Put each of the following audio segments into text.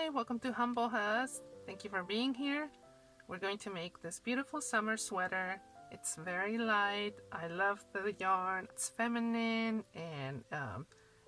Hi, welcome to Humble Has. Thank you for being here. We're going to make this beautiful summer sweater. It's very light. I love the yarn. It's feminine and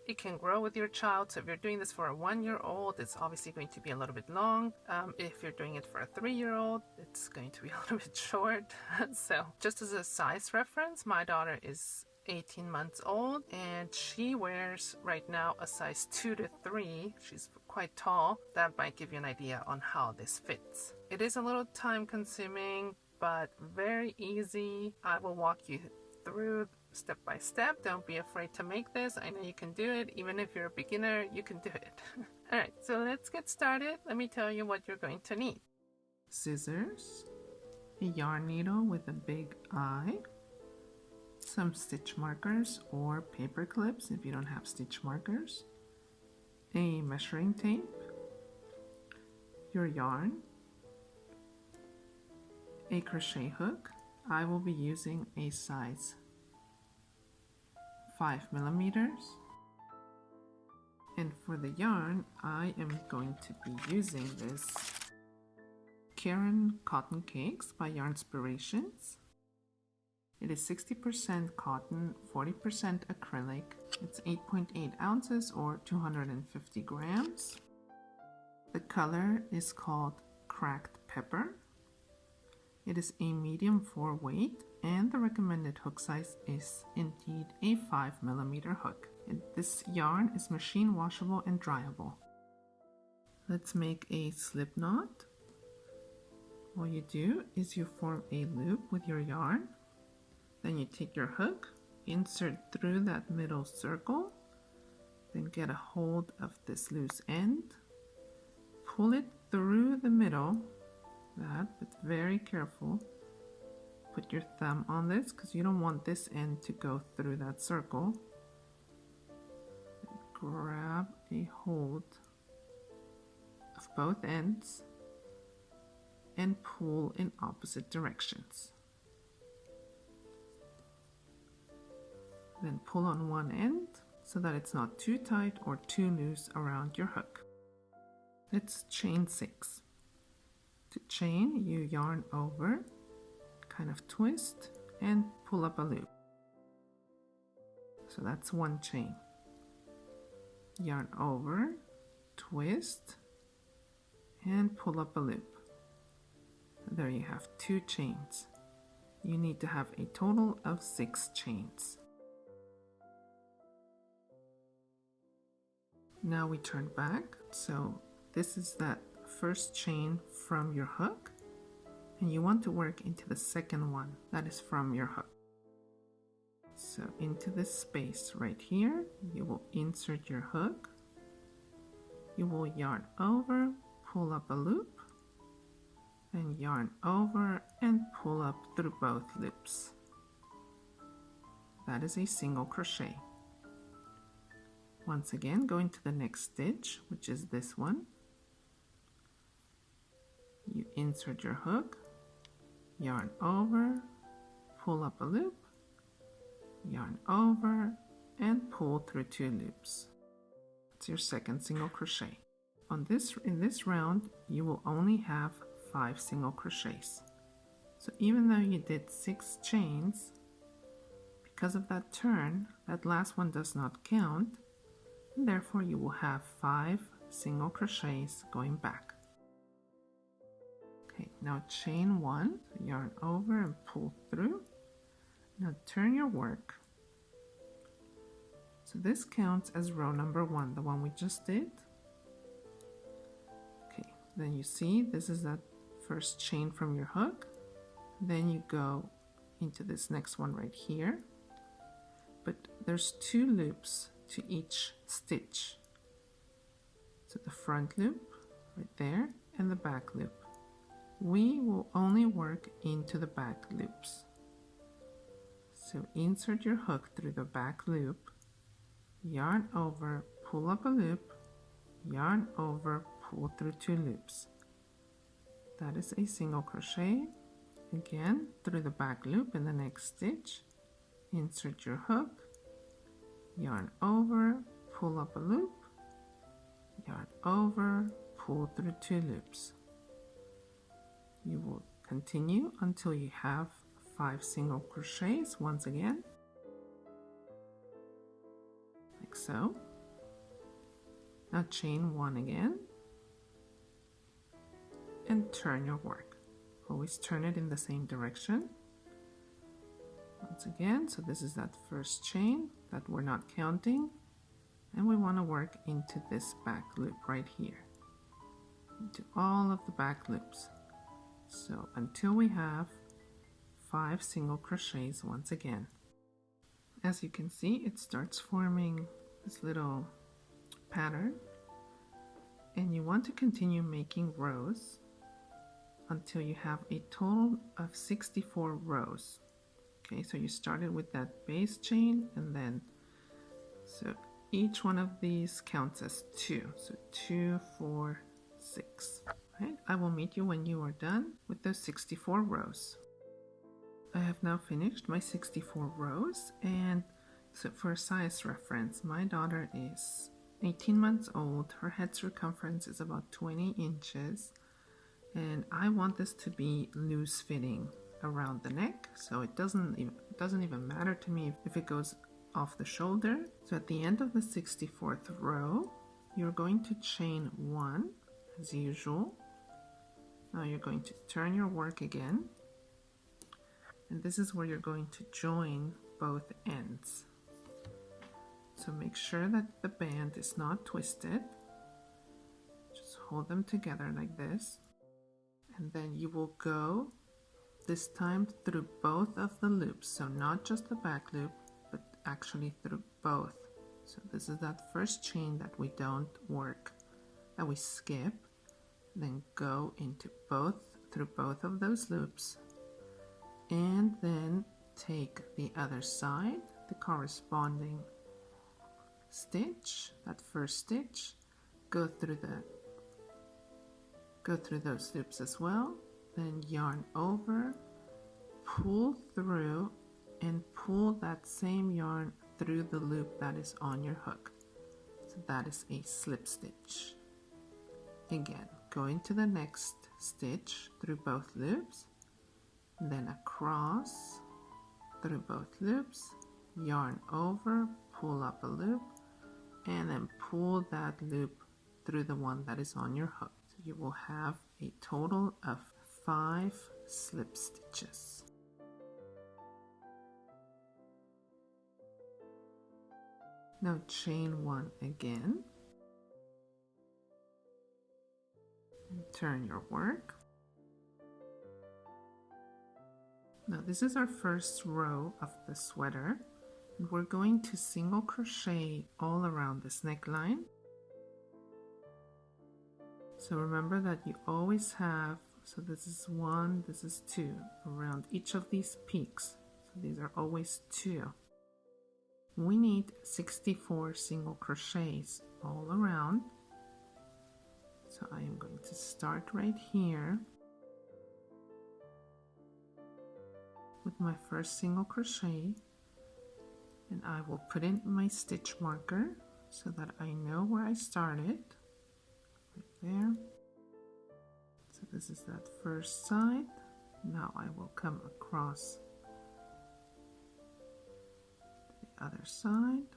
it can grow with your child. So if you're doing this for a 1-year-old, it's obviously going to be a little bit long. If you're doing it for a 3-year-old, it's going to be a little bit short. So just as a size reference, my daughter is 18 months old and she wears right now a size 2 to 3. She's quite tall. That might give you an idea on how this fits. It is a little time consuming but very easy. I will walk you through step by step. Don't be afraid to make this. I know you can do it. Even if you're a beginner, you can do it. Alright, so let's get started. Let me tell you what you're going to need. Scissors, a yarn needle with a big eye, some stitch markers or paper clips if you don't have stitch markers, a measuring tape, your yarn, a crochet hook. I will be using a size 5 millimeters, and for the yarn I am going to be using this Karen Cotton Cakes by Yarnspirations. It is 60% cotton, 40% acrylic. It's 8.8 ounces or 250 grams. The color is called Cracked Pepper. It is a medium 4 weight and the recommended hook size is indeed a 5 millimeter hook. This yarn is machine washable and dryable. Let's make a slip knot. All you do is you form a loop with your yarn. Then you take your hook, insert through that middle circle, then get a hold of this loose end, pull it through the middle, but very careful. Put your thumb on this because you don't want this end to go through that circle. Grab a hold of both ends and pull in opposite directions. Then pull on one end so that it's not too tight or too loose around your hook. Let's chain 6. To chain, you yarn over, kind of twist, and pull up a loop. So that's one chain. Yarn over, twist, and pull up a loop. There you have 2 chains. You need to have a total of 6 chains. Now we turn back, so this is that first chain from your hook, and you want to work into the second one that is from your hook. So into this space right here, you will insert your hook, you will yarn over, pull up a loop, and yarn over and pull up through both loops. That is a single crochet. Once again, go into the next stitch, which is this one. You insert your hook, yarn over, pull up a loop, yarn over, and pull through 2 loops. That's your second single crochet. In this round, you will only have 5 single crochets. So even though you did 6 chains, because of that turn, that last one does not count. Therefore, you will have 5 single crochets going back. Okay, now chain 1, yarn over and pull through. Now turn your work. So this counts as row number 1, the one we just did. Okay, then you see this is that first chain from your hook. Then you go into this next one right here. But there's 2 loops to each stitch. So the front loop right there and the back loop. We will only work into the back loops. So insert your hook through the back loop, yarn over, pull up a loop, yarn over, pull through 2 loops. That is a single crochet. Again, through the back loop in the next stitch, insert your hook, yarn over, pull up a loop, yarn over, pull through 2 loops. You will continue until you have 5 single crochets once again, like so. Now chain 1 again and turn your work. Always turn it in the same direction. Once again, so this is that first chain that we're not counting, and we want to work into this back loop right here, into all of the back loops. So until we have 5 single crochets once again. As you can see, it starts forming this little pattern, and you want to continue making rows until you have a total of 64 rows. Okay, so you started with that base chain, and then so each one of these counts as 2. So 2, 4, 6. Right? I will meet you when you are done with those 64 rows. I have now finished my 64 rows, and so for size reference, my daughter is 18 months old. Her head circumference is about 20 inches, and I want this to be loose fitting around the neck, so it doesn't even matter to me if it goes off the shoulder. So at the end of the 64th row, you're going to chain 1 as usual. Now you're going to turn your work again, and this is where you're going to join both ends. So make sure that the band is not twisted. Just hold them together like this, and then you will go this time through both of the loops, so not just the back loop, but actually through both. So this is that first chain that we don't work, that we skip, then go into through both of those loops, and then take the other side, the corresponding stitch, that first stitch, go through those loops as well, then yarn over, pull through, and pull that same yarn through the loop that is on your hook. So that is a slip stitch. Again, go into the next stitch through both loops, then across through both loops, yarn over, pull up a loop, and then pull that loop through the one that is on your hook. So you will have a total of 5 slip stitches. Now chain 1 again, and turn your work. Now this is our first row of the sweater, and we're going to single crochet all around this neckline. So remember that you always have, so this is 1, this is 2, around each of these peaks. So these are always 2. We need 64 single crochets all around. So I am going to start right here with my first single crochet, and I will put in my stitch marker so that I know where I started, right there. So this is that first side. Now I will come across to the other side.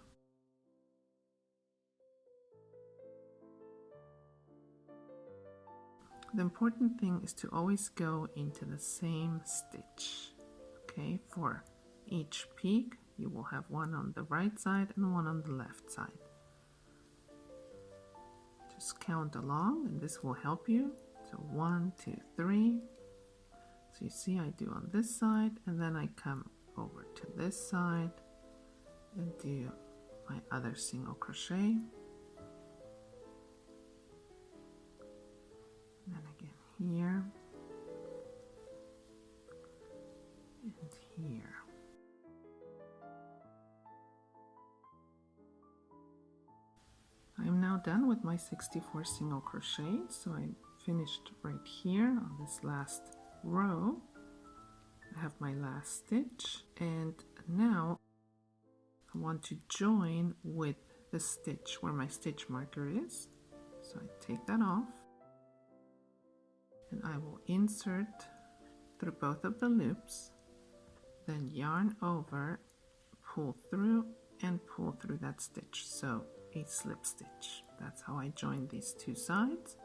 The important thing is to always go into the same stitch. Okay, for each peak you will have one on the right side and one on the left side. Just count along and this will help you. So 1, 2, 3. So you see I do on this side, and then I come over to this side and do my other single crochet. And then again here and here. I am now done with my 64 single crochets, so I finished right here on this last row. I have my last stitch, and now I want to join with the stitch where my stitch marker is. So I take that off, and I will insert through both of the loops, then yarn over, pull through, and pull through that stitch, so a slip stitch. That's how I join these two sides.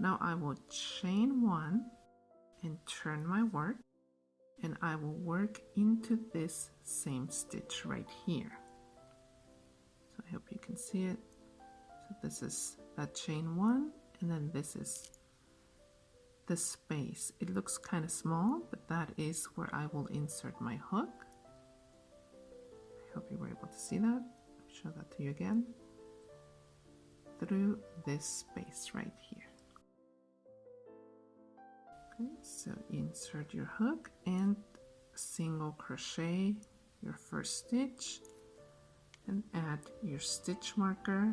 Now I will chain one and turn my work, and I will work into this same stitch right here. So I hope you can see it. So this is that chain one, and then this is the space. It looks kind of small, but that is where I will insert my hook. I hope you were able to see that. Let me show that to you again. Through this space right here. Okay, so insert your hook and single crochet your first stitch and add your stitch marker,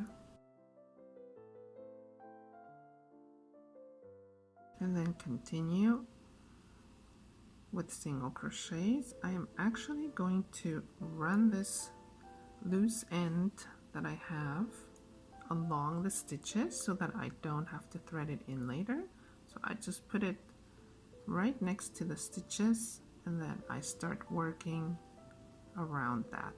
and then continue with single crochets. I am actually going to run this loose end that I have along the stitches so that I don't have to thread it in later. So I just put it right next to the stitches, and then I start working around that.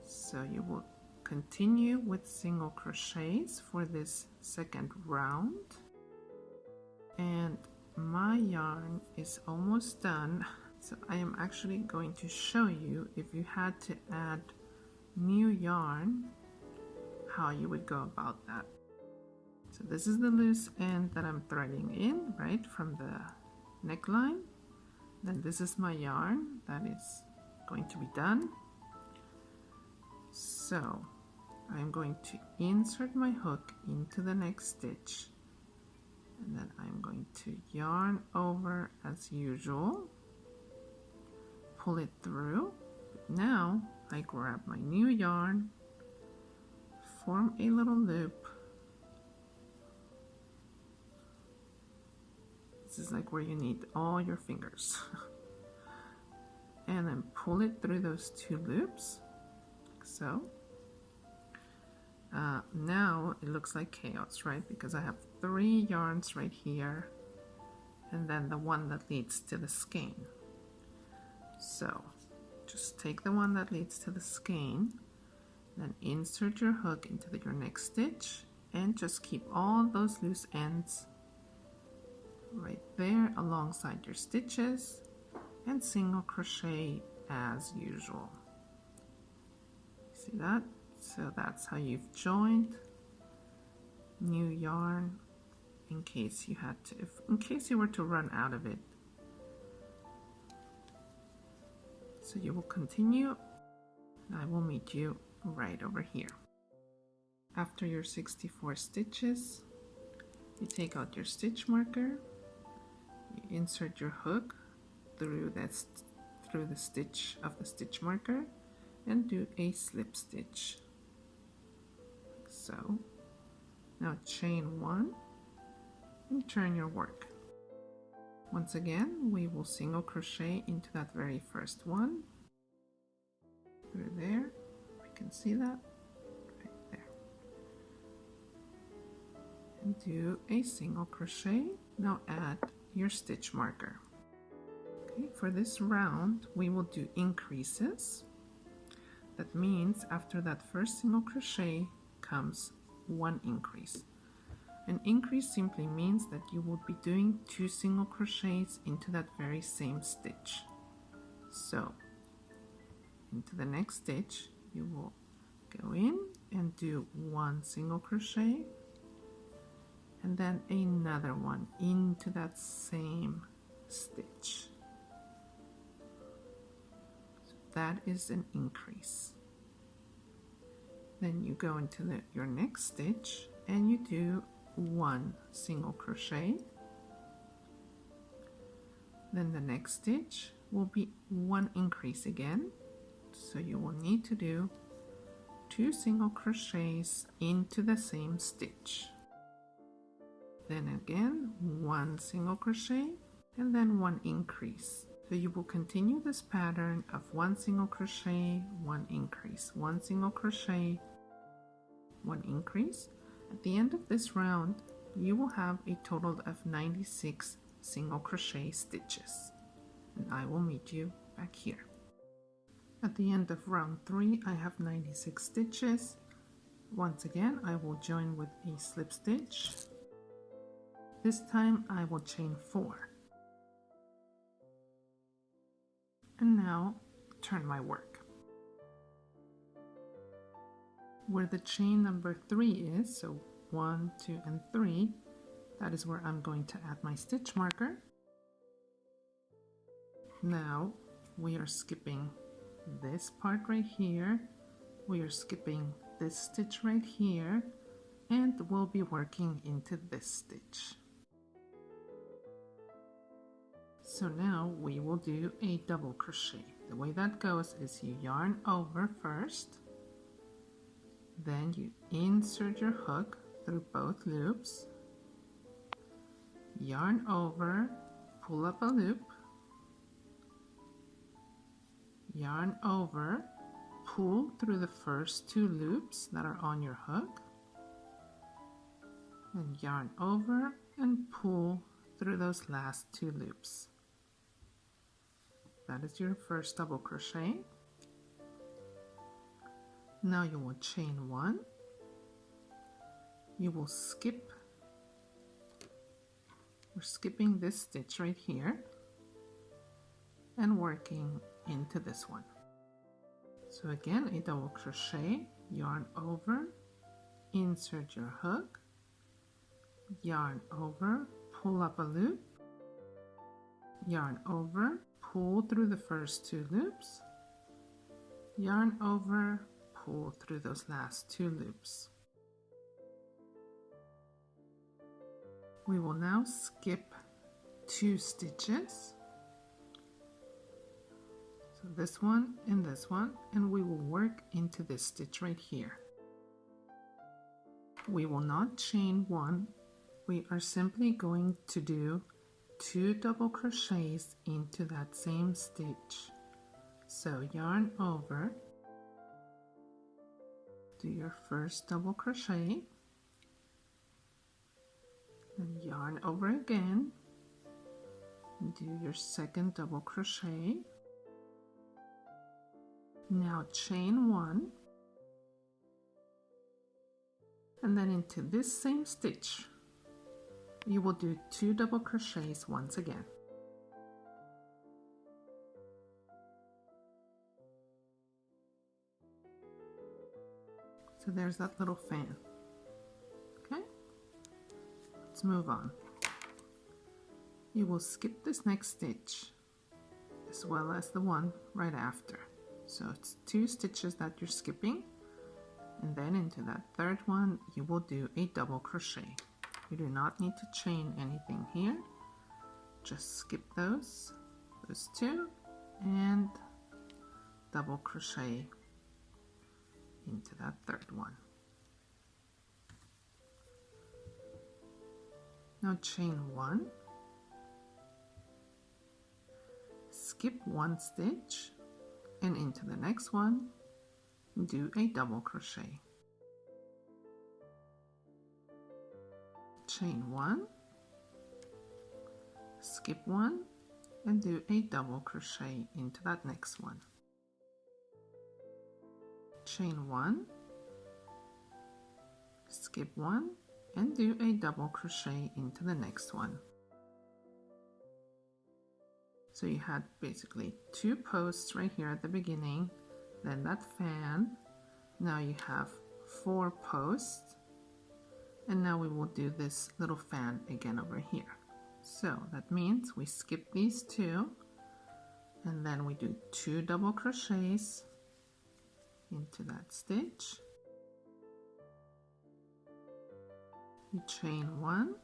So you will continue with single crochets for this second round. And my yarn is almost done, so I am actually going to show you, if you had to add new yarn, how you would go about that. So this is the loose end that I'm threading in, right, from the neckline. Then this is my yarn that is going to be done. So I'm going to insert my hook into the next stitch, and then I'm going to yarn over as usual, pull it through. Now I grab my new yarn, form a little loop. This is like where you need all your fingers. And then pull it through those two loops, like so. Now it looks like chaos, right? Because I have 3 yarns right here, and then the one that leads to the skein. So just take the one that leads to the skein, then insert your hook into your next stitch, and just keep all those loose ends right there alongside your stitches, and single crochet as usual. See that? So that's how you've joined new yarn in case you had to, in case you were to run out of it. So you will continue, and I will meet you right over here. After your 64 stitches, you take out your stitch marker, you insert your hook through the stitch of the stitch marker, and do a slip stitch. So now chain 1 and turn your work. Once again, we will single crochet into that very first one through there. You can see that right there, and do a single crochet. Now add your stitch marker. Okay, for this round we will do increases. That means after that first single crochet comes 1 increase. An increase simply means that you will be doing 2 single crochets into that very same stitch. So into the next stitch you will go in and do 1 single crochet, and then another one into that same stitch. So that is an increase. Then you go into your next stitch and you do 1 single crochet. Then the next stitch will be 1 increase again, so you will need to do 2 single crochets into the same stitch. Then again 1 single crochet, and then 1 increase. So you will continue this pattern of 1 single crochet, 1 increase, 1 single crochet, 1 increase. At the end of this round, you will have a total of 96 single crochet stitches, and I will meet you back here. At the end of round 3 I have 96 stitches. Once again I will join with a slip stitch. This time I will chain 4. And now turn my work. Where the chain number 3 is, so 1, 2, and 3, that is where I'm going to add my stitch marker. Now we are skipping this part right here, we are skipping this stitch right here, and we'll be working into this stitch. So now we will do a double crochet. The way that goes is you yarn over first, then you insert your hook through both loops, yarn over, pull up a loop, yarn over, pull through the first 2 loops that are on your hook, and yarn over and pull through those last 2 loops. That is your first double crochet. Now you will chain 1, you will skip, we're skipping this stitch right here and working into this one. So again, a double crochet, yarn over, insert your hook, yarn over, pull up a loop, yarn over, pull through the first 2 loops, yarn over, pull through those last 2 loops. We will now skip 2 stitches, so this one, and we will work into this stitch right here. We will not chain 1, we are simply going to do 2 double crochets into that same stitch. So yarn over, do your first double crochet, then yarn over again, do your second double crochet. Now chain 1, and then into this same stitch you will do 2 double crochets once again. So there's that little fan. Okay, let's move on. You will skip this next stitch as well as the one right after. So it's 2 stitches that you're skipping, and then into that third one you will do a double crochet. You do not need to chain anything here, just skip those 2 and double crochet into that third one. Now chain 1, skip 1 stitch, and into the next one do a double crochet. Chain 1, skip 1, and do a double crochet into that next one. Chain 1, skip 1, and do a double crochet into the next one. So you had basically 2 posts right here at the beginning, then that fan. Now you have 4 posts, and now we will do this little fan again over here. So that means we skip these 2, and then we do 2 double crochets into that stitch. You chain 1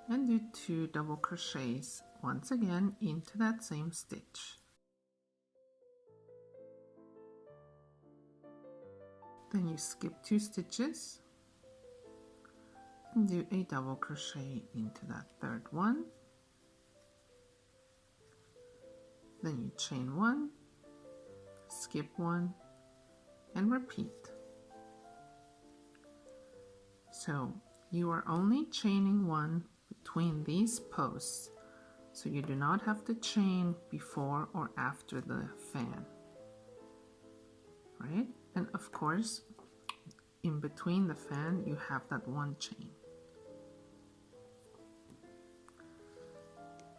and do 2 double crochets once again into that same stitch. Then you skip 2 stitches and do a double crochet into that third one. Then you chain 1, skip 1, and repeat. So you are only chaining 1 between these posts, so you do not have to chain before or after the fan, right? And of course, in between the fan you have that one chain.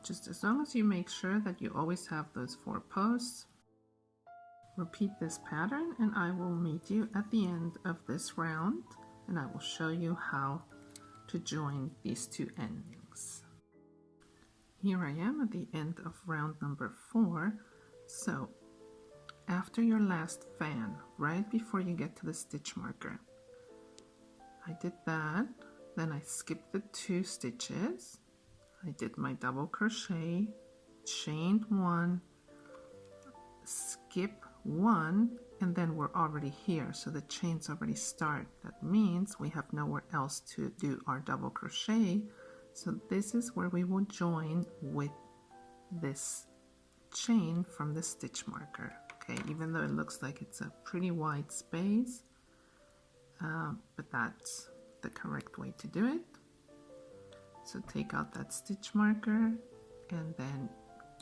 Just as long as you make sure that you always have those 4 posts. Repeat this pattern and I will meet you at the end of this round and I will show you how to join these 2 endings. Here I am at the end of round number 4. So after your last fan, right before you get to the stitch marker, I did that, then I skipped the 2 stitches, I did my double crochet, chained 1, skip 1, and then we're already here, so the chains already start. That means we have nowhere else to do our double crochet, so this is where we will join with this chain from the stitch marker. Okay, even though it looks like it's a pretty wide space, but that's the correct way to do it. So take out that stitch marker and then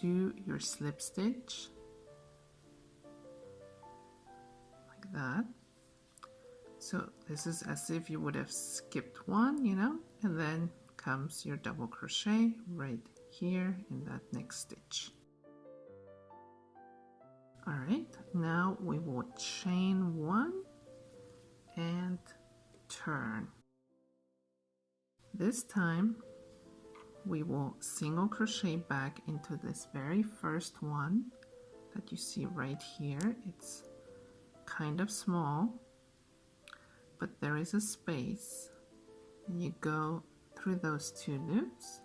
do your slip stitch like that. So this is as if you would have skipped 1, you know, and then comes your double crochet right here in that next stitch. All right, now we will chain 1 and turn. This time we will single crochet back into this very first one that you see right here. It's kind of small, but there is a space, and you go through those 2 loops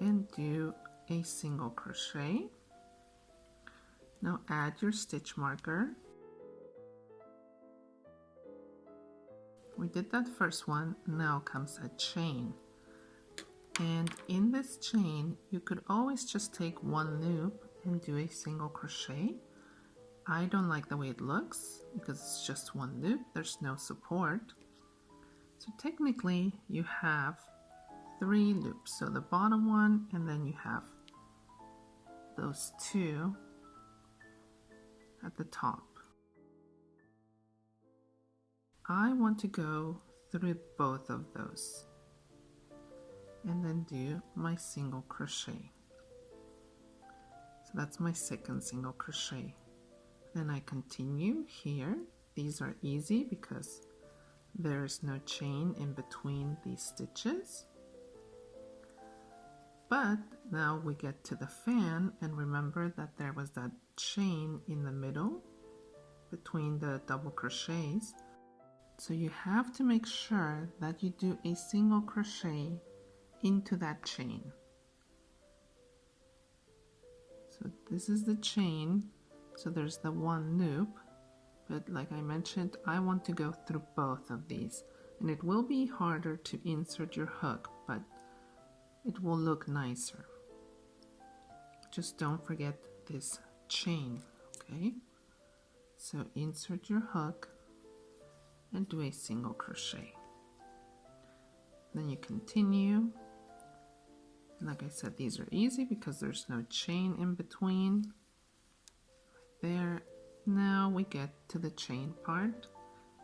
and do a single crochet. Now add your stitch marker. We did that first one, now comes a chain. And in this chain, you could always just take 1 loop and do a single crochet. I don't like the way it looks because it's just 1 loop, there's no support. So technically you have 3 loops. So the bottom one, and then you have those 2 at the top. I want to go through both of those and then do my single crochet. So that's my second single crochet. Then I continue here. These are easy because there's no chain in between these stitches. But now we get to the fan, and remember that there was that chain in the middle between the double crochets. So you have to make sure that you do a single crochet into that chain. So this is the chain, so there's the 1 loop, but like I mentioned, I want to go through both of these, and it will be harder to insert your hook, but it will look nicer. Just don't forget this chain, okay? So insert your hook and do a single crochet. Then you continue. Like I said, these are easy because there's no chain in between. Right there. Now we get to the chain part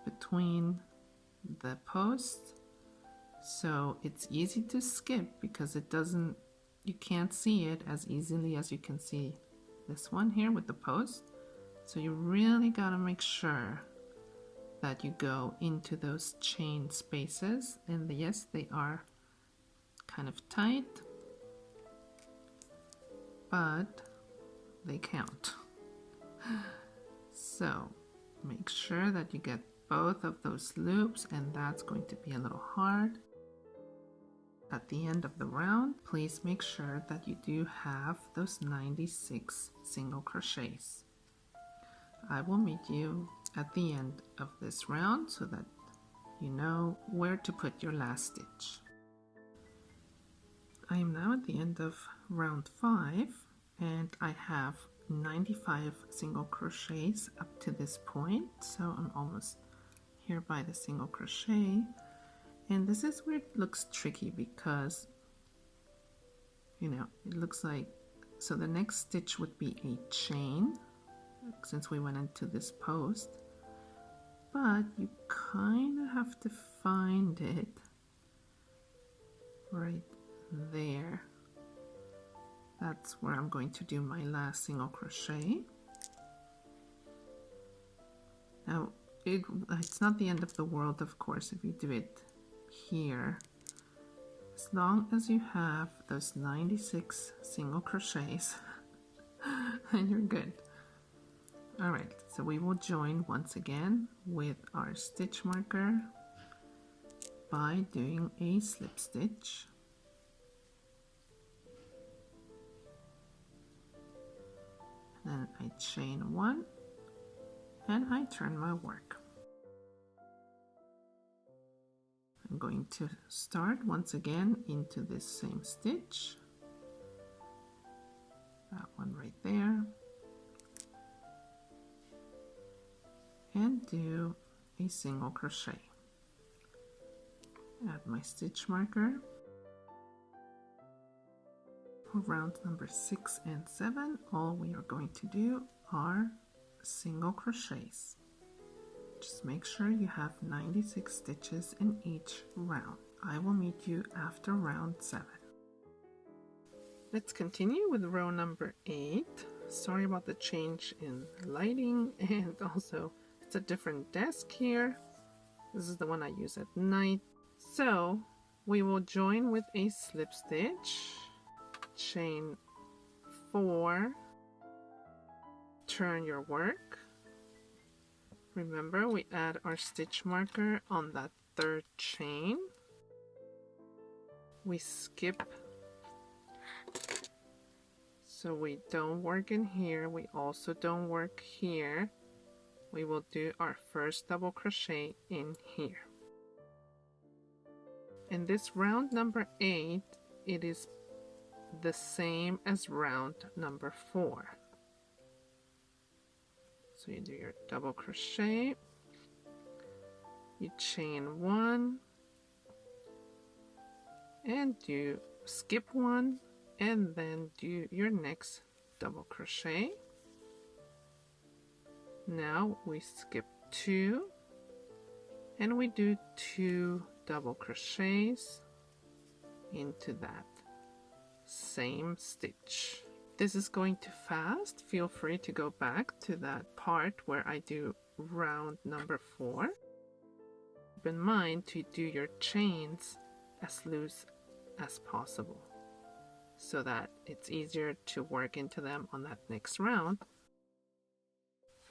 between the posts. So it's easy to skip because it doesn't, you can't see it as easily as you can see this one here with the post. So you really gotta make sure that you go into those chain spaces, and yes, they are kind of tight, but they count. So make sure that you get both of those loops, and that's going to be a little hard. At the end of the round, please make sure that you do have those 96 single crochets. I will meet you at the end of this round so that you know where to put your last stitch. I am now at the end of round 5, and I have 95 single crochets up to this point, so I'm almost here by the single crochet. And this is where it looks tricky because, you know, it looks like, so the next stitch would be a chain since we went into this post, but you kind of have to find it right there. That's where I'm going to do my last single crochet. Now, it's not the end of the world, of course, if you do it here. As long as you have those 96 single crochets, then you're good. All right, so we will join once again with our stitch marker by doing a slip stitch. Then I chain one and I turn my work. I'm going to start once again into this same stitch, that one right there, and do a single crochet. Add my stitch marker. For round number 6 and 7, all we are going to do are single crochets. Just make sure you have 96 stitches in each round. I will meet you after round 7. Let's continue with row number 8. Sorry about the change in lighting, and also it's a different desk here. This is the one I use at night. So we will join with a slip stitch, chain 4, turn your work. Remember, we add our stitch marker on that third chain. We skip, so we don't work in here. We also don't work here. We will do our first double crochet in here. In this round number 8, it is the same as round number 4. So you do your double crochet, you chain 1, and do skip 1, and then do your next double crochet. Now we skip 2, and we do 2 double crochets into that same stitch. This is going too fast. Feel free to go back to that part where I do round number 4. Keep in mind to do your chains as loose as possible so that it's easier to work into them on that next round.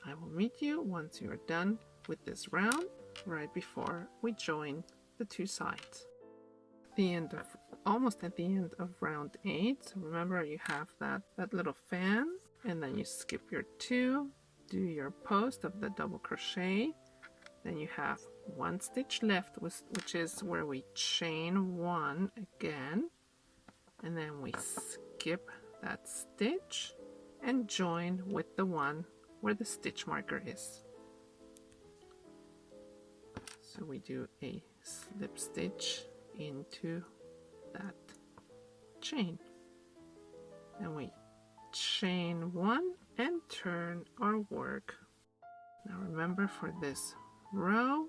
I will meet you once you are done with this round, right before we join the 2 sides. Almost at the end of round 8. So remember, you have that little fan, and then you skip your 2, do your post of the double crochet, then you have 1 stitch left, which is where we chain 1 again, and then we skip that stitch and join with the one where the stitch marker is. So we do a slip stitch into that chain, and we chain 1 and turn our work. Now remember, for this row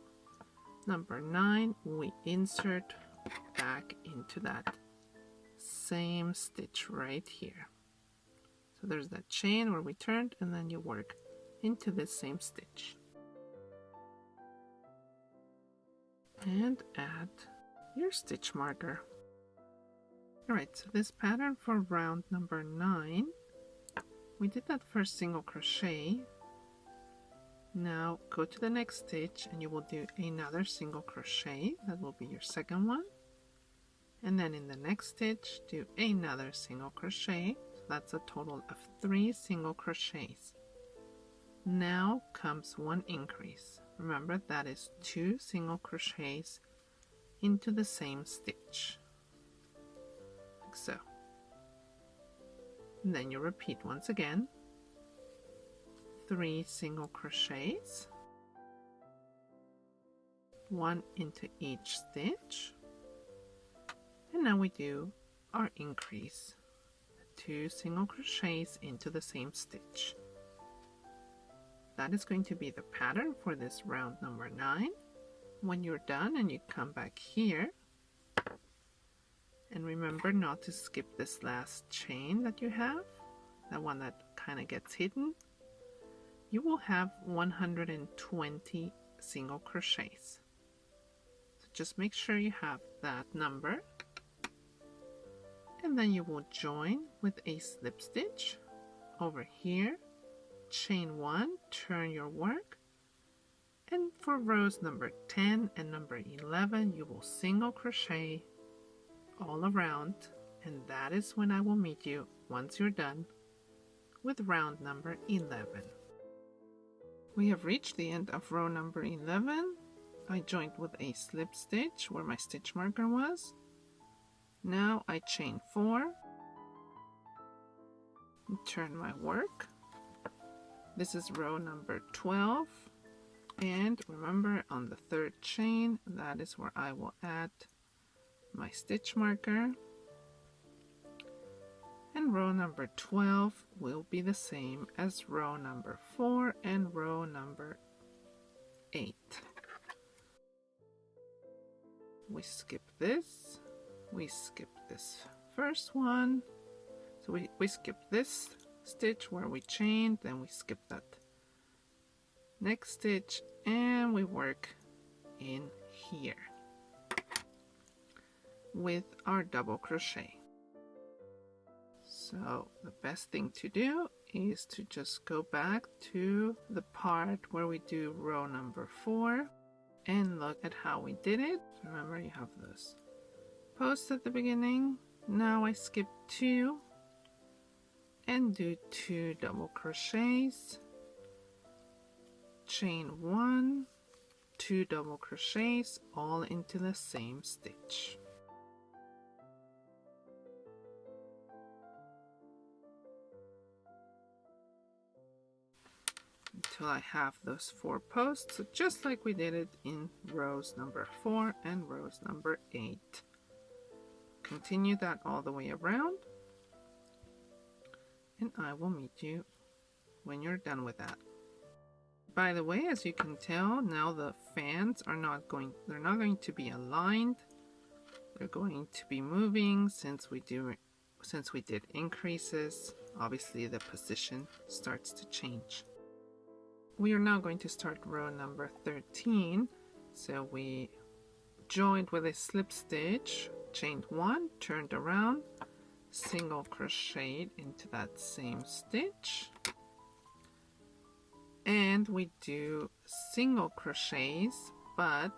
number 9, we insert back into that same stitch right here. So there's that chain where we turned, and then you work into this same stitch and add your stitch marker. Alright, so this pattern for round number 9, we did that first single crochet. Now go to the next stitch and you will do another single crochet. That will be your second one. And then in the next stitch, do another single crochet. So that's a total of 3 single crochets. Now comes 1 increase. Remember, that is 2 single crochets into the same stitch, like so. And then you repeat once again 3 single crochets, one into each stitch, and now we do our increase, 2 single crochets into the same stitch. That is going to be the pattern for this round number 9. When you're done and you come back here, and remember not to skip this last chain that you have, that one that kind of gets hidden, you will have 120 single crochets. So just make sure you have that number, and then you will join with a slip stitch over here, chain 1, turn your work, and for rows number 10 and number 11 you will single crochet all around, and that is when I will meet you once you're done with round number 11. We have reached the end of row number 11. I joined with a slip stitch where my stitch marker was. Now I chain 4 and turn my work. This is row number 12, and remember on the 3rd chain, that is where I will add my stitch marker, and row number 12 will be the same as row number 4 and row number 8. We skip this, we skip this first one, so we skip this stitch where we chained, then we skip that next stitch, and we work in here with our double crochet. So the best thing to do is to just go back to the part where we do row number 4 and look at how we did it. Remember, you have those posts at the beginning. Now I skip 2 and do 2 double crochets, chain 1, 2 double crochets, all into the same stitch. Until I have those 4 posts, just like we did it in rows number 4 and rows number 8. Continue that all the way around, and I will meet you when you're done with that. By the way, as you can tell, now the fans are not going to be aligned. They're going to be moving since we did increases. Obviously the position starts to change. We are now going to start row number 13. So we joined with a slip stitch, chained 1, turned around, single crocheted into that same stitch, and we do single crochets, but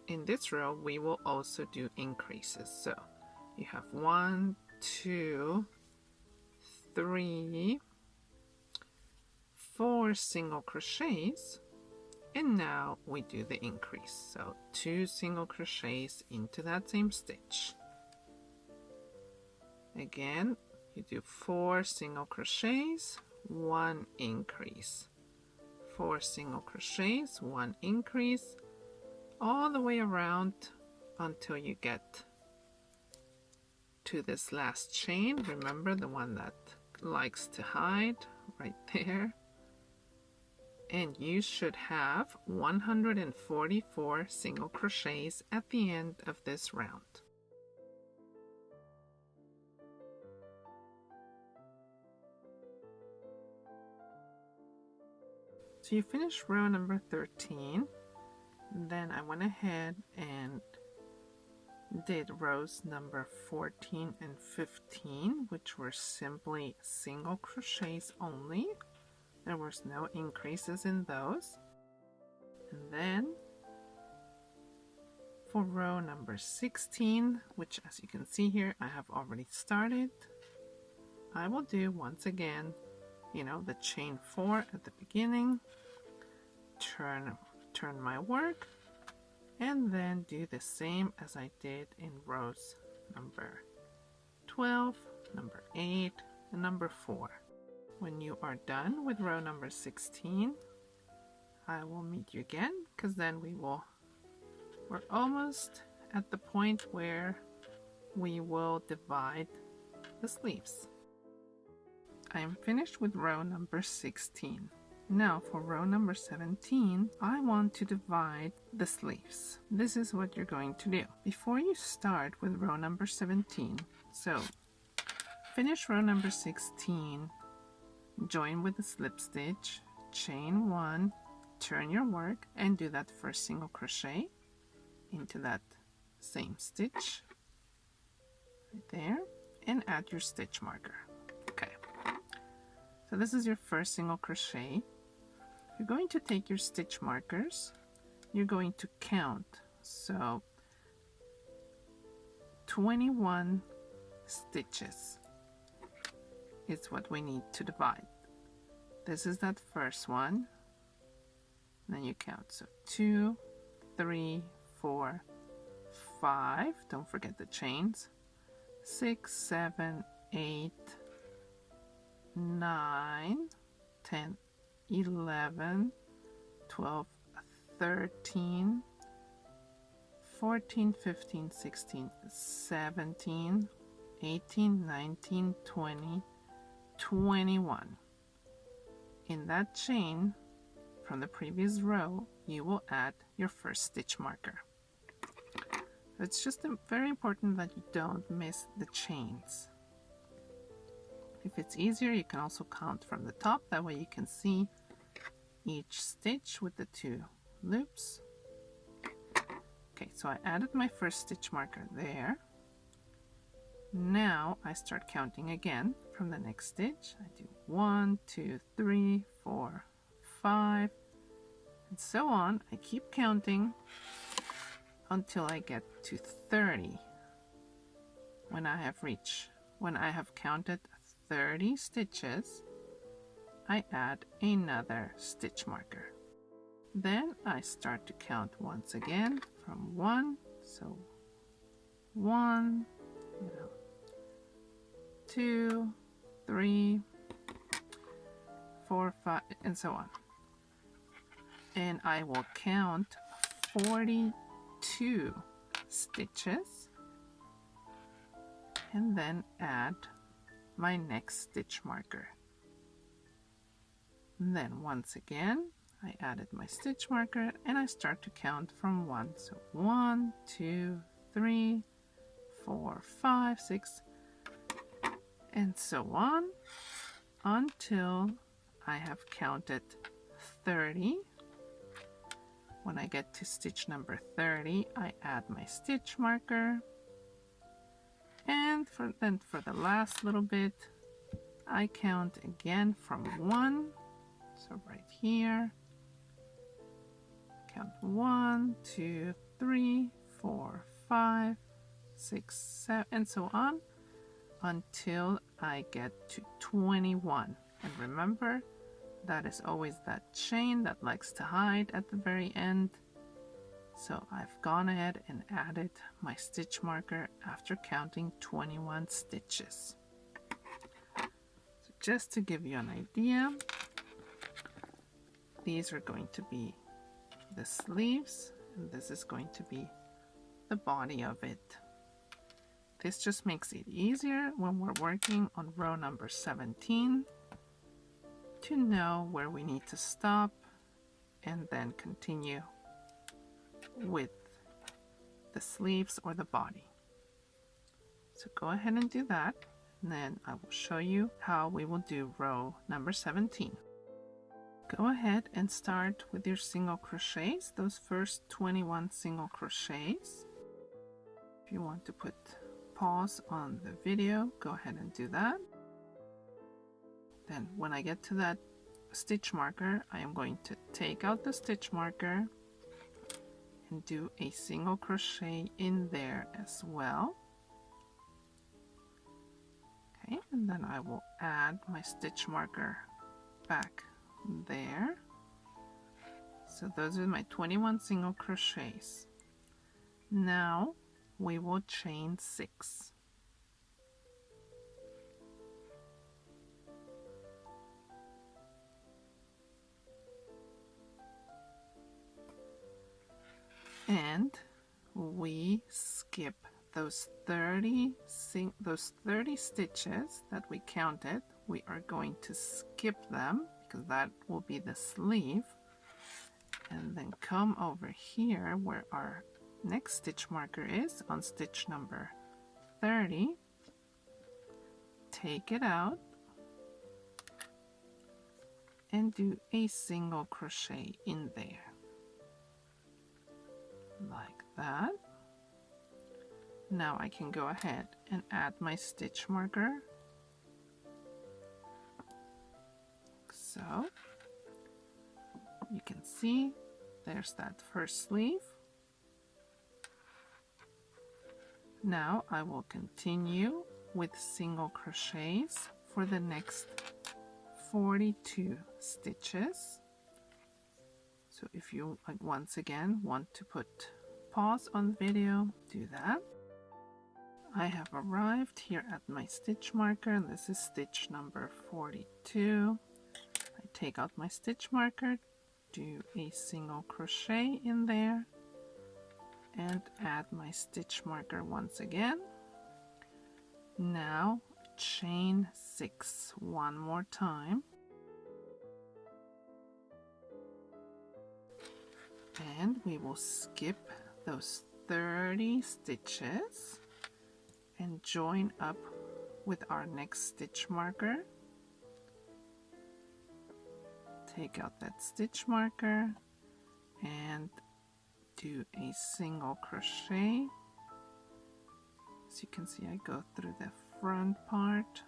in this row we will also do increases. So you have 1, 2, 3, 4 single crochets, and now we do the increase. So 2 single crochets into that same stitch. Again, you do 4 single crochets, 1 increase, 4 single crochets, 1 increase, all the way around until you get to this last chain. Remember, the one that likes to hide right there. And you should have 144 single crochets at the end of this round. So you finish row number 13. Then I went ahead and did rows number 14 and 15, which were simply single crochets only. There was no increases in those. And then for row number 16, which as you can see here, I have already started, I will do once again, the chain 4 at the beginning, turn my work, and then do the same as I did in rows number 12, number 8, and number 4. When you are done with row number 16, I will meet you again, because then we will We're almost at the point where we will divide the sleeves. I am finished with row number 16. Now for row number 17, I want to divide the sleeves. This is what you're going to do. Before you start with row number 17, so finish row number 16, join with the slip stitch, chain 1, turn your work, and do that first single crochet into that same stitch right there, and add your stitch marker. Okay, so this is your first single crochet. You're going to take your stitch markers, you're going to count, so 21 stitches is what we need to divide. This is that first one, then you count, so 2, 3, 4, 5, don't forget the chains, 6, 7, 8, 9, 10, 11, 12, 13, 14, 15, 16, 17, 18, 19, 20, 21. In that chain from the previous row, you will add your first stitch marker. It's just very important that you don't miss the chains. If it's easier, you can also count from the top, that way you can see each stitch with the 2 loops. Okay, so I added my first stitch marker there. Now I start counting again from the next stitch. I do 1, 2, 3, 4, 5, and so on. I keep counting until I get to 30. When I have counted 30 stitches, I add another stitch marker. Then I start to count once again from 1, so 1, 2, 3, 4, 5, and so on. And I will count 42 stitches and then add my next stitch marker. And then once again, I added my stitch marker and I start to count from 1. So 1, 2, 3, 4, 5, 6, and so on until I have counted 30. When I get to stitch number 30, I add my stitch marker. And for the last little bit, I count again from 1. So right here, count 1, 2, 3, 4, 5, 6, 7, and so on until I get to 21. And remember, that is always that chain that likes to hide at the very end. So I've gone ahead and added my stitch marker after counting 21 stitches. So just to give you an idea, these are going to be the sleeves, and this is going to be the body of it. This just makes it easier when we're working on row number 17 to know where we need to stop and then continue with the sleeves or the body. So go ahead and do that, and then I will show you how we will do row number 17. Go ahead and start with your single crochets, those first 21 single crochets. If you want to put pause on the video, go ahead and do that. Then when I get to that stitch marker, I am going to take out the stitch marker and do a single crochet in there as well. Okay, and then I will add my stitch marker back there. So those are my 21 single crochets. Now we will chain 6. And we skip those 30 stitches that we counted. We are going to skip them because that will be the sleeve, and then come over here where our next stitch marker is on stitch number 30. Take it out and do a single crochet in there like that. Now I can go ahead and add my stitch marker. So you can see there's that first sleeve. Now I will continue with single crochets for the next 42 stitches. So if you once again want to put pause on the video, do that. I have arrived here at my stitch marker, and this is stitch number 42. I take out my stitch marker, do a single crochet in there, and add my stitch marker once again. Now chain 6 one more time, and we will skip those 30 stitches and join up with our next stitch marker. Take out that stitch marker and do a single crochet. As you can see, I go through the front part,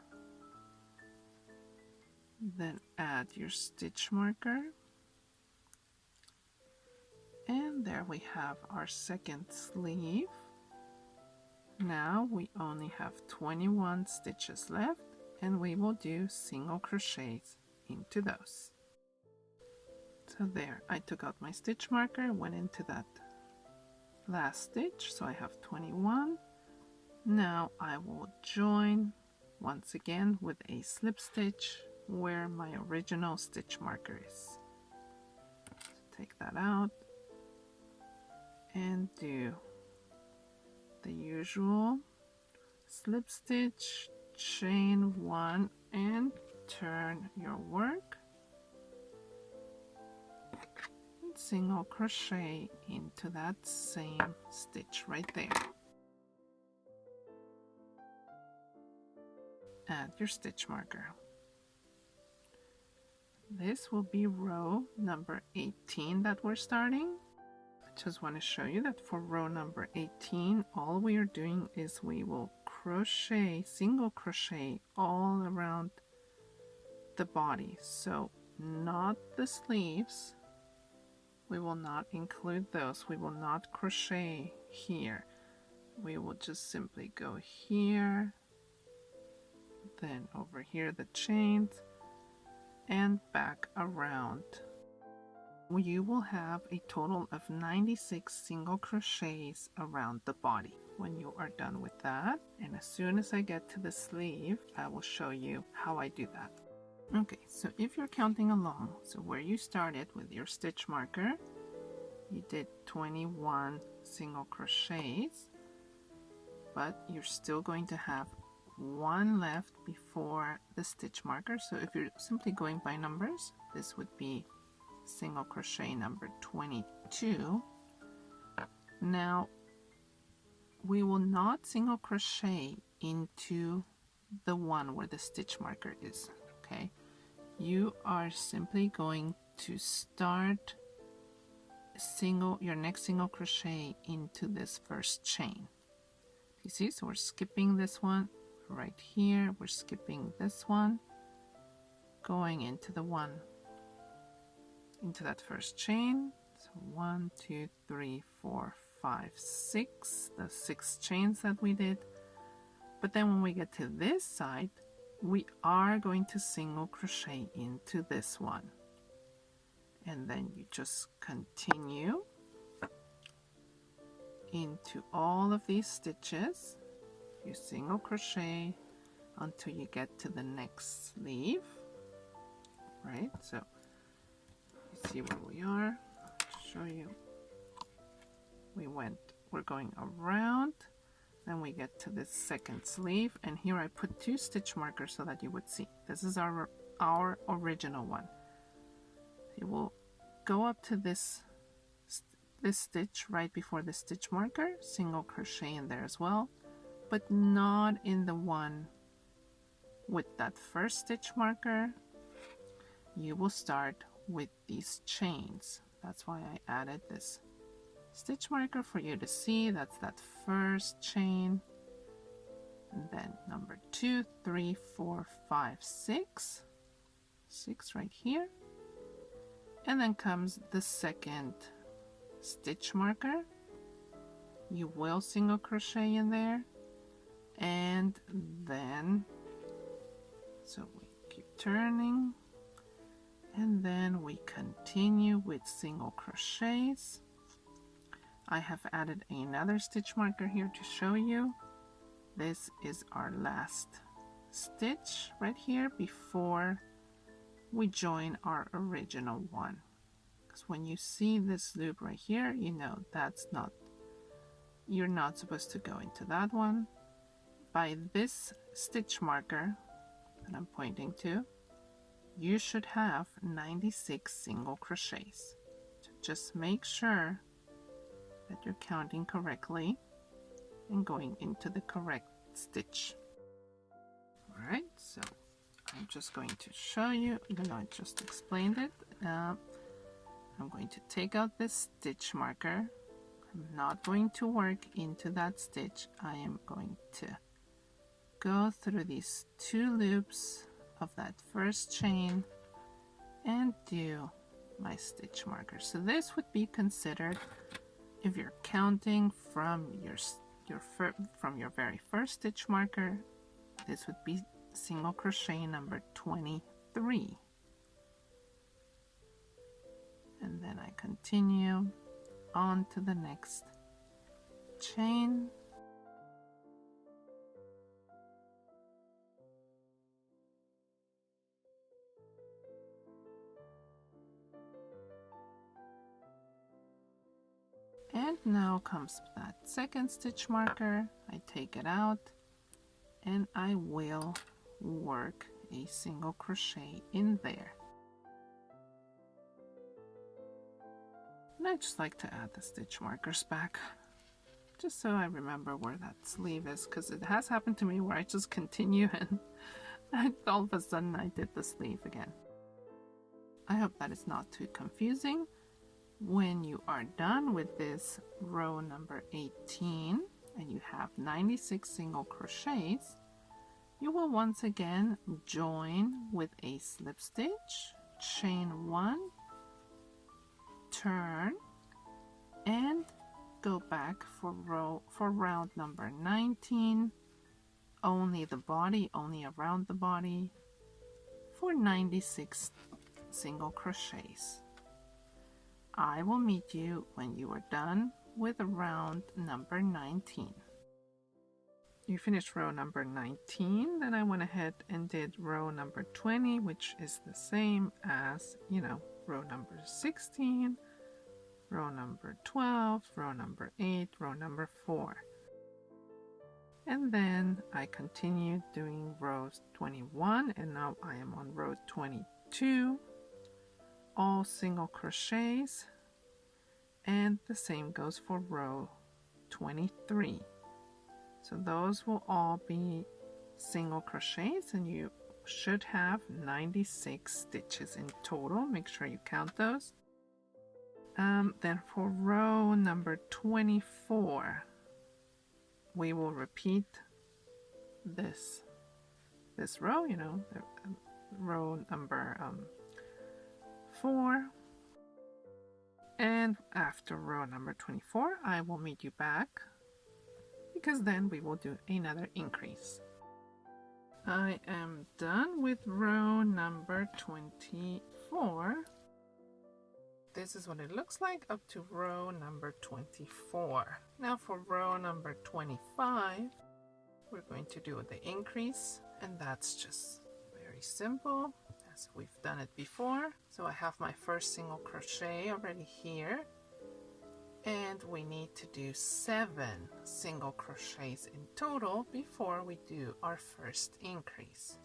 then add your stitch marker, and there we have our second sleeve. Now we only have 21 stitches left, and we will do single crochets into those. So there, I took out my stitch marker, went into that last stitch, so I have 21. Now I will join once again with a slip stitch where my original stitch marker is. Take that out and do the usual slip stitch, chain 1, and turn your work, and single crochet into that same stitch right there. Add your stitch marker. This will be row number 18 that we're starting. I just want to show you that for row number 18, all we are doing is we will crochet, single crochet all around the body. So not the sleeves. We will not include those. We will not crochet here. We will just simply go here, then over here the chains, and back around. You will have a total of 96 single crochets around the body when you are done with that. And as soon as I get to the sleeve, I will show you how I do that. Okay, so if you're counting along, so where you started with your stitch marker, you did 21 single crochets, but you're still going to have one left before the stitch marker. So if you're simply going by numbers, this would be single crochet number 22. Now we will not single crochet into the one where the stitch marker is. Okay, you are simply going to start your next single crochet into this first chain. You see, so we're skipping this one right here, we're skipping this one, going into the one, into that first chain. So 1, 2, 3, 4, 5, 6, the 6 chains that we did. But then when we get to this side, we are going to single crochet into this one, and then you just continue into all of these stitches. You single crochet until you get to the next sleeve, right? So you see where we are. I'll show you we're going around, then we get to this second sleeve, and here I put 2 stitch markers so that you would see. This is our original one. You will go up to this stitch right before the stitch marker, single crochet in there as well, but not in the one with that first stitch marker. You will start with these chains. That's why I added this stitch marker for you to see. That's that first chain, and then number 2, 3, 4, 5, 6 right here, and then comes the second stitch marker. You will single crochet in there, and then so we keep turning, and then we continue with single crochets. I have added another stitch marker here to show you. This is our last stitch right here before we join our original one. Because when you see this loop right here, you know you're not supposed to go into that one. By this stitch marker that I'm pointing to, you should have 96 single crochets. So just make sure that you're counting correctly and going into the correct stitch. Alright, so I'm just going to show you, even though I just explained it. I'm going to take out this stitch marker. I'm not going to work into that stitch. I am going to go through these 2 loops of that first chain and do my stitch marker. So this would be considered, if you're counting from your very first stitch marker, this would be single crochet number 23. And then I continue on to the next chain. And now comes that second stitch marker. I take it out and I will work a single crochet in there. And I just like to add the stitch markers back, just so I remember where that sleeve is, because it has happened to me where I just continue and all of a sudden I did the sleeve again. I hope that is not too confusing. When you are done with this row number 18 and you have 96 single crochets, you will once again join with a slip stitch, chain 1, turn, and go back for round number 19, only the body, only around the body, for 96 single crochets. I will meet you when you are done with round number 19. You finished row number 19, then I went ahead and did row number 20, which is the same as, row number 16, row number 12, row number 8, row number 4. And then I continued doing rows 21, and now I am on row 22. All single crochets, and the same goes for row 23. So those will all be single crochets, and you should have 96 stitches in total. Make sure you count those. Then for row number 24, we will repeat this row, the row number 4, and after row number 24 I will meet you back, because then we will do another increase. I am done with row number 24. This is what it looks like up to row number 24. Now for row number 25, we're going to do the increase, and that's just very simple, as we've done it before. So I have my first single crochet already here, And we need to do 7 single crochets in total before we do our first increase.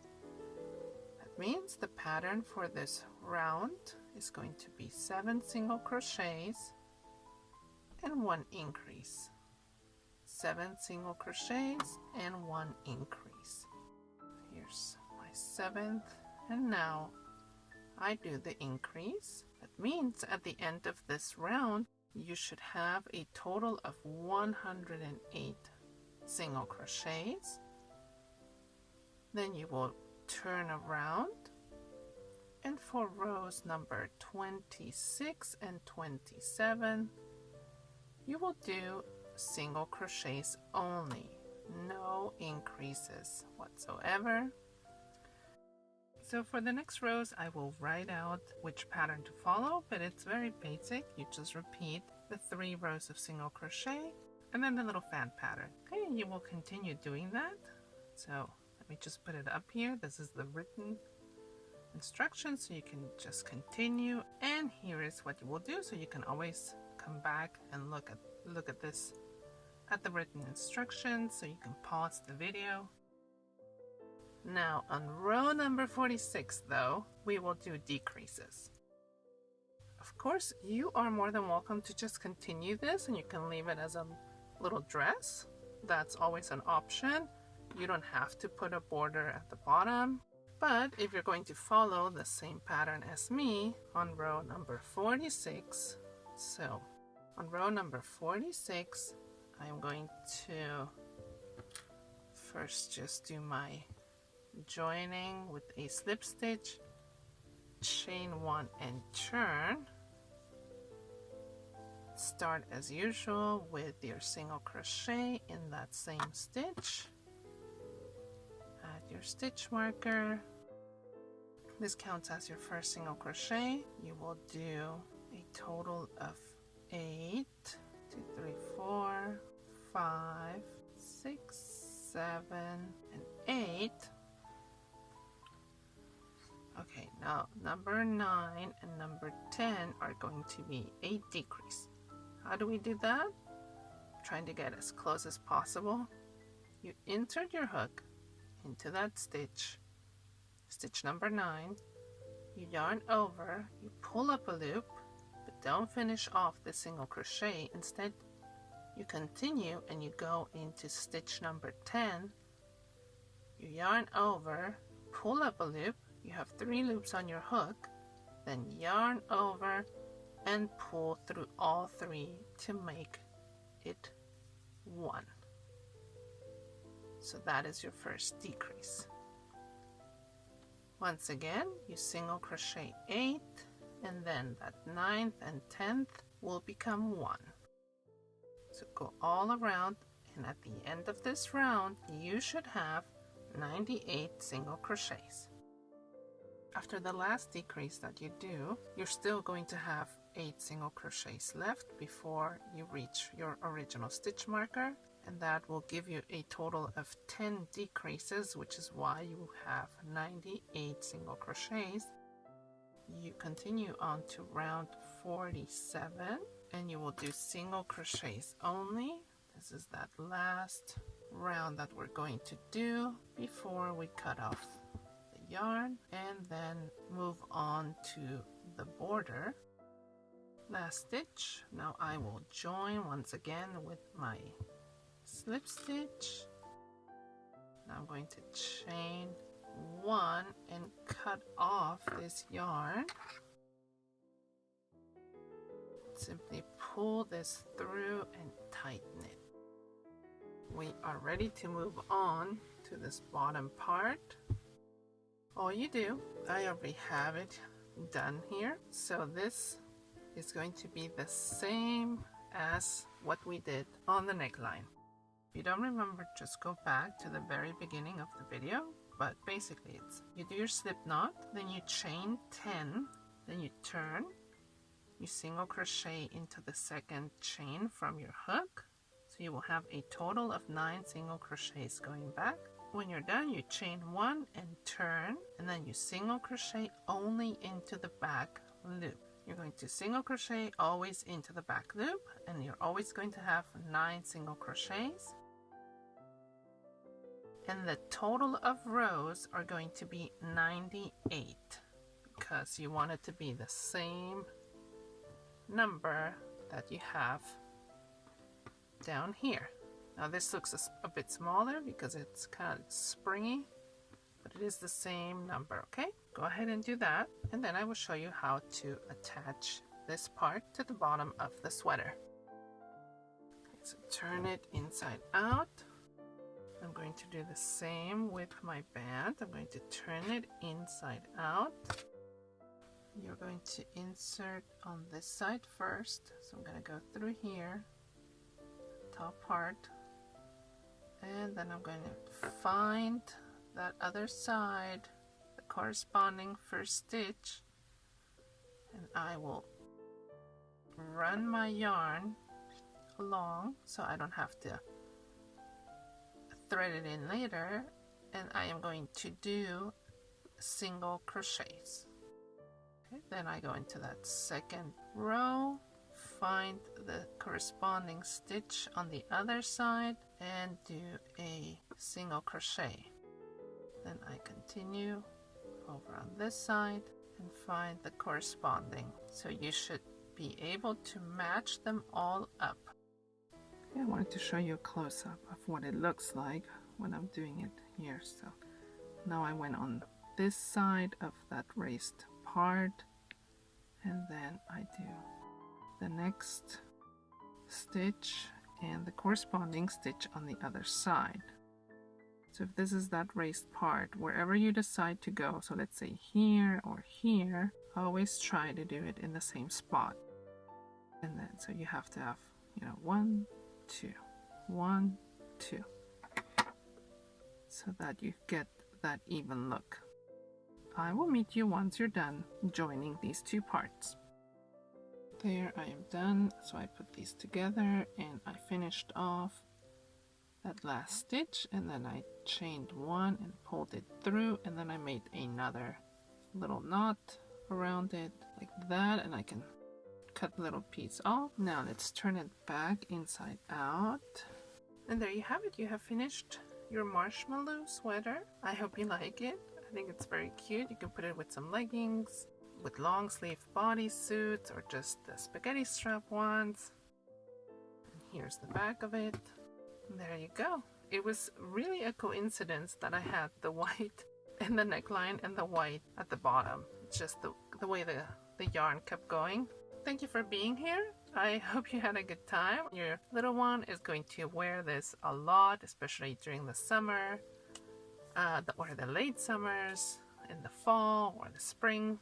That means the pattern for this round is going to be 7 single crochets and 1 increase. 7 single crochets and 1 increase. Here's my 7th, and now I do the increase. That means at the end of this round you should have a total of 108 single crochets. Then you will turn around, and for rows number 26 and 27 you will do single crochets only, no increases whatsoever. So for the next rows I will write out which pattern to follow, but it's very basic. You just repeat the 3 rows of single crochet and then the little fan pattern. Okay, and you will continue doing that. So let me just put it up here. This is the written instructions, so you can just continue, and here is what you will do, so you can always come back and look at this at the written instructions, so you can pause the video. Now on row number 46 though, we will do decreases. Of course, you are more than welcome to just continue this, and you can leave it as a little dress. That's always an option. You don't have to put a border at the bottom. But if you're going to follow the same pattern as me on row number 46, so on row number 46, I'm going to first just do my joining with a slip stitch, chain 1 and turn. Start as usual with your single crochet in that same stitch. Add your stitch marker. This counts as your first single crochet. You will do a total of 8, 2, 3, 4, 5, 6, 7, and 8. Okay, now number 9 and number 10 are going to be a decrease. How do we do that? Trying to get as close as possible. You insert your hook into that stitch, stitch number 9, you yarn over, you pull up a loop, but don't finish off the single crochet. Instead, you continue and you go into stitch number 10, you yarn over, pull up a loop, you have 3 loops on your hook, then yarn over and pull through all 3 to make it 1. So that is your first decrease. Once again, you single crochet 8, and then that 9th and 10th will become 1. So go all around, and at the end of this round, you should have 98 single crochets. After the last decrease that you do, you're still going to have 8 single crochets left before you reach your original stitch marker, and that will give you a total of 10 decreases, which is why you have 98 single crochets. You continue on to round 47, and you will do single crochets only. This is that last round that we're going to do before we cut off the yarn and then move on to the border. Last stitch. Now I will join once again with my slip stitch. Now I'm going to chain 1 and cut off this yarn. Simply pull this through and tighten it. We are ready to move on to this bottom part. All you do, I already have it done here, so this is going to be the same as what we did on the neckline. If you don't remember, just go back to the very beginning of the video, but basically it's you do your slip knot, then you chain 10, then you turn, you single crochet into the second chain from your hook, so you will have a total of 9 single crochets going back. When you're done, you chain 1 and turn, and then you single crochet only into the back loop. You're going to single crochet always into the back loop, and you're always going to have 9 single crochets. And the total of rows are going to be 98 because you want it to be the same number that you have down here. Now this looks a bit smaller because it's kind of springy, but it is the same number, okay? Go ahead and do that, and then I will show you how to attach this part to the bottom of the sweater. Okay, so turn it inside out. I'm going to do the same with my band. I'm going to turn it inside out. You're going to insert on this side first. So I'm going to go through here, top part, and then I'm going to find that other side, the corresponding first stitch, and I will run my yarn along so I don't have to thread it in later, and I am going to do single crochets. Okay, then I go into that second row, find the corresponding stitch on the other side and do a single crochet. Then I continue over on this side and find the corresponding. So you should be able to match them all up. I wanted to show you a close-up of what it looks like when I'm doing it here. So now I went on this side of that raised part, and then I do the next stitch and the corresponding stitch on the other side. So if this is that raised part, wherever you decide to go, so let's say here or here, always try to do it in the same spot. And then so you have to have, 1, 2, 1, 2, so that you get that even look. I will meet you once you're done joining these two parts. There, I am done. So I put these together and I finished off that last stitch, and then I chained one and pulled it through, and then I made another little knot around it like that, and I can cut the little piece off. Now let's turn it back inside out, and there you have it. You have finished your marshmallow sweater. I hope you like it. I think it's very cute. You can put it with some leggings, with long sleeve bodysuits, or just the spaghetti strap ones. And here's the back of it. And there you go. It was really a coincidence that I had the white and the neckline and the white at the bottom. It's just the way the yarn kept going. Thank you for being here. I hope you had a good time. Your little one is going to wear this a lot, especially during the summer, or the late summers, in the fall or the spring.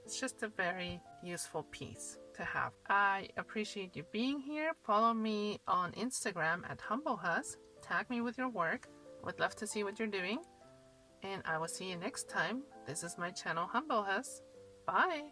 It's just a very useful piece to have. I appreciate you being here. Follow me on Instagram at HumbleHus. Tag me with your work. Would love to see what you're doing. And I will see you next time. This is my channel, HumbleHus. Bye!